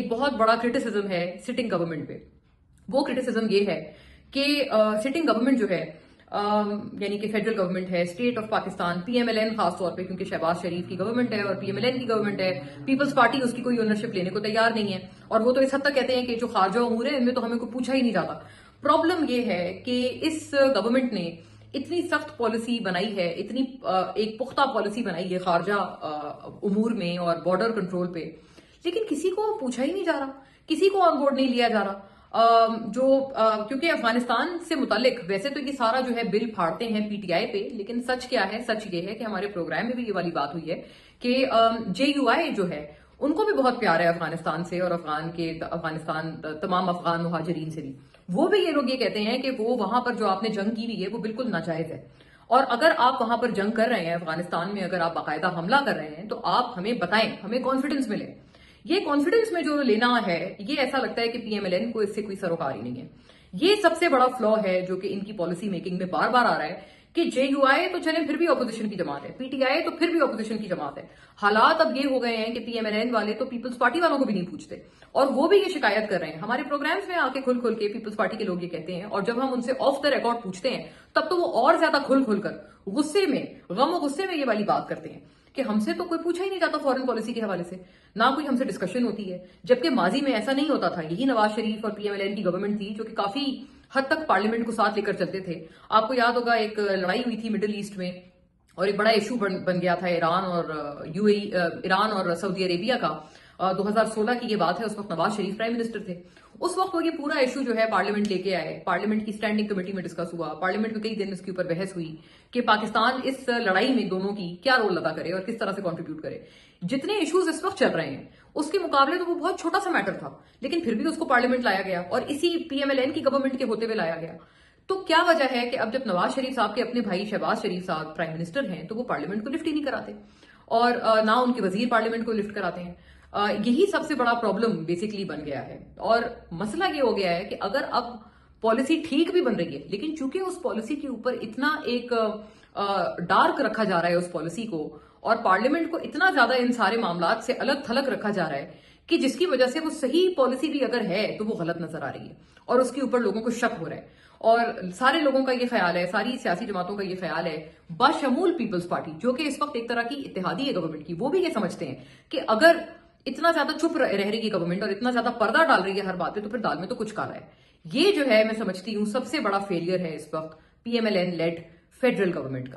ایک بہت بڑا کرٹیسزم ہے سٹنگ گورنمنٹ پہ. وہ کرٹیسزم یہ ہے کہ سٹنگ گورنمنٹ جو ہے یعنی کہ فیڈرل گورنمنٹ ہے، state of Pakistan, P M L N خاص طور پہ، کیونکہ شہباز شریف کی گورنمنٹ ہے اور پی ایم ایل این کی گورنمنٹ ہے، پیپلز پارٹی اس کی کوئی اونرشپ لینے کو تیار نہیں ہے. اور وہ تو اس حد تک کہتے ہیں کہ جو خارجہ امور ہے ان میں تو ہمیں کوئی پوچھا ہی نہیں جاتا. پرابلم یہ ہے کہ اس گورنمنٹ نے اتنی سخت پالیسی بنائی ہے، اتنی ایک پختہ پالیسی بنائی ہے خارجہ امور میں اور بارڈر کنٹرول پہ، لیکن کسی کو پوچھا ہی نہیں جا رہا، کسی کو آن بورڈ نہیں لیا جا رہا. کیونکہ افغانستان سے متعلق ویسے تو یہ سارا جو ہے بل پھاڑتے ہیں پی ٹی آئی پہ، لیکن سچ کیا ہے؟ سچ یہ ہے کہ ہمارے پروگرام میں بھی یہ والی بات ہوئی ہے کہ جے یو آئی جو ہے ان کو بھی بہت پیار ہے افغانستان سے اور افغانستان تمام افغان مہاجرین سے بھی. وہ بھی یہ لوگ یہ کہتے ہیں کہ وہ وہاں پر جو آپ نے جنگ کی ہوئی ہے وہ بالکل ناجائز ہے، اور اگر آپ وہاں پر جنگ کر رہے ہیں افغانستان میں، اگر آپ باقاعدہ حملہ کر رہے ہیں تو آپ ہمیں بتائیں، ہمیں کانفیڈنس ملے. یہ کانفیڈنس میں جو لینا ہے، یہ ایسا لگتا ہے کہ پی ایم ایل این کو اس سے کوئی سروکار ہی نہیں ہے. یہ سب سے بڑا فلا ہے جو کہ ان کی پالیسی میکنگ میں بار بار آ رہا ہے کہ جے یو آئی تو چلیں پھر بھی اپوزیشن کی جماعت ہے، پی ٹی آئی تو پھر بھی اپوزیشن کی جماعت ہے. حالات اب یہ ہو گئے ہیں کہ پی ایم ایل این والے تو پیپلز پارٹی والوں کو بھی نہیں پوچھتے، اور وہ بھی یہ شکایت کر رہے ہیں. ہمارے پروگرامز میں آ کے کھل کھل کے پیپلز پارٹی کے لوگ یہ کہتے ہیں، اور جب ہم ان سے آف دا ریکارڈ پوچھتے ہیں تب تو وہ اور زیادہ کھل کھل کر غصے میں، غم و غصے میں یہ والی بات کرتے ہیں کہ ہم سے تو کوئی پوچھا ہی نہیں جاتا فورن پالیسی کے حوالے سے، نہ کوئی ہم سے ڈسکشن ہوتی ہے. جبکہ ماضی میں ایسا نہیں ہوتا تھا. یہی نواز شریف اور پی ایم ایل این کی گورنمنٹ تھی جو کہ کافی حد تک پارلیمنٹ کو ساتھ لے کر چلتے تھے. آپ کو یاد ہوگا ایک لڑائی ہوئی تھی مڈل ایسٹ میں اور ایک بڑا ایشو بن گیا تھا ایران اور سعودی عربیہ کا. 2016 کی یہ بات ہے، اس وقت نواز شریف پرائم منسٹر تھے. اس وقت وہ یہ پورا ایشو جو ہے پارلیمنٹ لے کے آئے، پارلیمنٹ کی اسٹینڈنگ کمیٹی میں ڈسکس ہوا، پارلیمنٹ میں کئی دن اس کے اوپر بحث ہوئی کہ پاکستان اس لڑائی میں دونوں کی کیا رول ادا کرے اور کس طرح سے کنٹریبیوٹ کرے. جتنے ایشوز اس وقت چل رہے ہیں اس کے مقابلے تو وہ بہت چھوٹا سا میٹر تھا، لیکن پھر بھی اس کو پارلیمنٹ لایا گیا اور اسی پی ایم ایل این کی گورنمنٹ کے ہوتے ہوئے لایا گیا. تو کیا وجہ ہے کہ اب جب نواز شریف صاحب کے اپنے بھائی شہباز شریف صاحب پرائم منسٹر ہیں تو وہ پارلیمنٹ کو لفٹ ہی نہیں کراتے، اور نہ ان کے وزیر پارلیمنٹ کو لفٹ کراتے ہیں. یہی سب سے بڑا پرابلم بیسکلی بن گیا ہے. اور مسئلہ یہ ہو گیا ہے کہ اگر اب پالیسی ٹھیک بھی بن رہی ہے، لیکن چونکہ اس پالیسی کے اوپر اتنا ایک ڈارک رکھا جا رہا ہے اس پالیسی کو، اور پارلیمنٹ کو اتنا زیادہ ان سارے معاملات سے الگ تھلگ رکھا جا رہا ہے کہ جس کی وجہ سے وہ صحیح پالیسی بھی اگر ہے تو وہ غلط نظر آ رہی ہے اور اس کے اوپر لوگوں کو شک ہو رہا ہے. اور سارے لوگوں کا یہ خیال ہے، ساری سیاسی جماعتوں کا یہ خیال ہے، بشمول پیپلز پارٹی جو کہ اس وقت ایک طرح کی اتحادی ہے گورنمنٹ کی، وہ بھی یہ سمجھتے ہیں کہ اگر اتنا زیادہ چپ رہ رہی ہے گورنمنٹ اور اتنا زیادہ پردہ ڈال رہی ہے ہر بات پہ تو پھر دال میں تو کچھ کالا ہے. یہ جو ہے میں سمجھتی ہوں سب سے بڑا فیلئر ہے اس وقت P M L N led federal government کا.